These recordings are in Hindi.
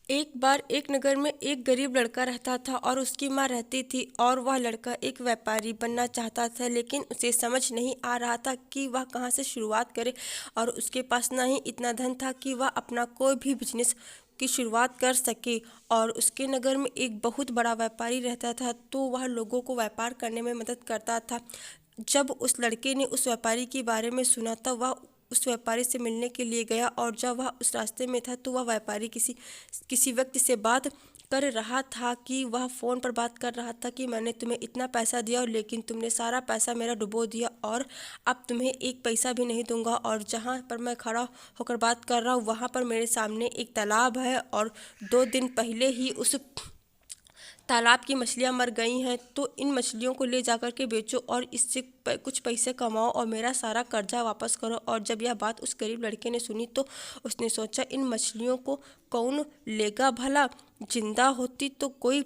एक बार एक नगर में एक गरीब लड़का रहता था और उसकी माँ रहती थी। और वह लड़का एक व्यापारी बनना चाहता था, लेकिन उसे समझ नहीं आ रहा था कि वह कहाँ से शुरुआत करे। और उसके पास ना ही इतना धन था कि वह अपना कोई भी बिजनेस की शुरुआत कर सके। और उसके नगर में एक बहुत बड़ा व्यापारी रहता था, तो वह लोगों को व्यापार करने में मदद करता था। जब उस लड़के ने उस व्यापारी के बारे में सुना, तब वह उस व्यापारी से मिलने के लिए गया। और जब वह उस रास्ते में था, तो वह व्यापारी किसी व्यक्ति से बात कर रहा था कि वह फ़ोन पर बात कर रहा था कि मैंने तुम्हें इतना पैसा दिया, और लेकिन तुमने सारा पैसा मेरा डुबो दिया, और अब तुम्हें एक पैसा भी नहीं दूंगा। और जहाँ पर मैं खड़ा होकर बात कर रहा हूँ, वहाँ पर मेरे सामने एक तालाब है, और 2 दिन पहले ही उस तालाब की मछलियाँ मर गई हैं। तो इन मछलियों को ले जाकर के बेचो और इससे कुछ पैसे कमाओ और मेरा सारा कर्जा वापस करो। और जब यह बात उस गरीब लड़के ने सुनी, तो उसने सोचा, इन मछलियों को कौन लेगा भला। जिंदा होती तो कोई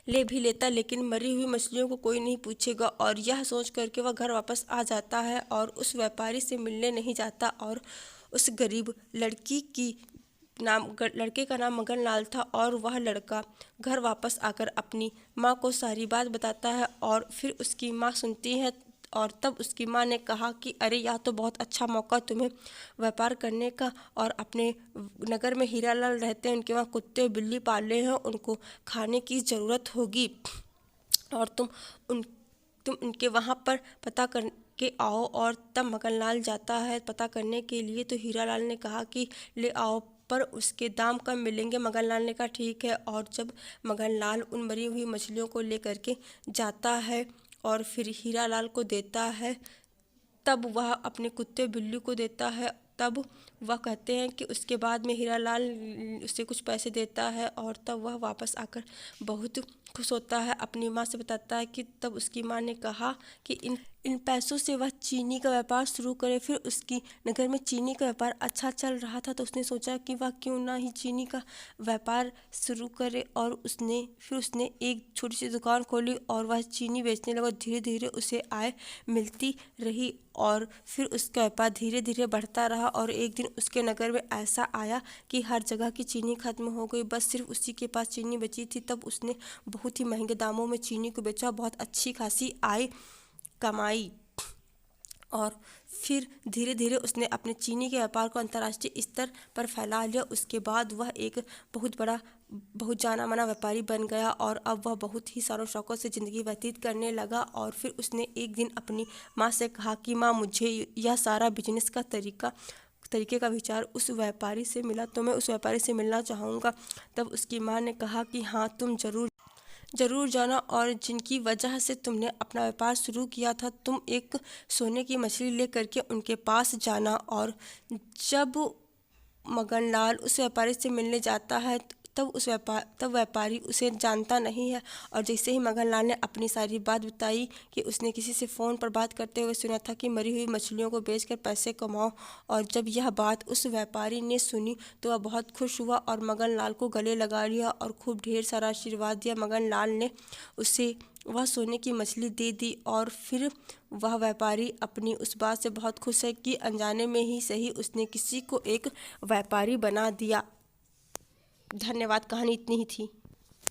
ले भी लेता, लेकिन मरी हुई मछलियों को कोई नहीं पूछेगा। और यह सोच करके वह घर वापस आ जाता है और उस व्यापारी से मिलने नहीं जाता। और उस गरीब लड़के का नाम मगन लाल था। और वह लड़का घर वापस आकर अपनी माँ को सारी बात बताता है, और फिर उसकी माँ सुनती है। और तब उसकी माँ ने कहा कि अरे, यह तो बहुत अच्छा मौका तुम्हें व्यापार करने का। और अपने नगर में हीरा लाल रहते हैं, उनके वहाँ कुत्ते बिल्ली पाले हैं, उनको खाने की ज़रूरत होगी। और तुम उनके वहाँ पर पता कर के आओ। और तब मगनलाल जाता है पता करने के लिए। तो हीरालाल ने कहा कि ले आओ, पर उसके दाम कम मिलेंगे। मगनलाल ने कहा ठीक है। और जब मगनलाल उन मरी हुई मछलियों को लेकर के जाता है और फिर हीरालाल को देता है, तब वह अपने कुत्ते बिल्ली को देता है। तब वह कहते हैं कि उसके बाद में हीरालाल उसे कुछ पैसे देता है, और तब वह वापस आकर बहुत खुश होता है। अपनी माँ से बताता है कि तब उसकी माँ ने कहा कि इन पैसों से वह चीनी का व्यापार शुरू करे। फिर उसकी नगर में चीनी का व्यापार अच्छा चल रहा था, तो उसने सोचा कि वह क्यों ना ही चीनी का व्यापार शुरू करे। और उसने एक छोटी सी दुकान खोली और वह चीनी बेचने लगा। धीरे धीरे उसे आय मिलती रही, और फिर उसका व्यापार धीरे धीरे बढ़ता रहा। और एक दिन उसके नगर में ऐसा आया कि हर जगह की चीनी खत्म हो गई, बस सिर्फ उसी के पास चीनी बची थी। तब उसने बहुत ही महंगे दामों में चीनी को बेचा, बहुत अच्छी खासी आय कमाई। और फिर धीरे धीरे उसने अपने चीनी के व्यापार को अंतर्राष्ट्रीय स्तर पर फैला लिया। उसके बाद वह एक बहुत जाना माना व्यापारी बन गया, और अब वह बहुत ही सारों शौकों से ज़िंदगी व्यतीत करने लगा। और फिर उसने एक दिन अपनी माँ से कहा कि माँ, मुझे यह सारा बिजनेस का तरीके का विचार उस व्यापारी से मिला, तो मैं उस व्यापारी से मिलना चाहूँगा। तब उसकी माँ ने कहा कि हाँ, तुम ज़रूर जाना, और जिनकी वजह से तुमने अपना व्यापार शुरू किया था, तुम एक सोने की मछली ले करके उनके पास जाना। और जब मगनलाल उस व्यापारी से मिलने जाता है, तब व्यापारी उसे जानता नहीं है। और जैसे ही मगनलाल ने अपनी सारी बात बताई कि उसने किसी से फ़ोन पर बात करते हुए सुना था कि मरी हुई मछलियों को बेचकर पैसे कमाओ। और जब यह बात उस व्यापारी ने सुनी, तो वह बहुत खुश हुआ और मगनलाल को गले लगा लिया और खूब ढेर सारा आशीर्वाद दिया। मगनलाल ने उसे वह सोने की मछली दे दी, और फिर वह व्यापारी अपनी उस बात से बहुत खुश है कि अनजाने में ही सही उसने किसी को एक व्यापारी बना दिया। धन्यवाद। कहानी इतनी ही थी।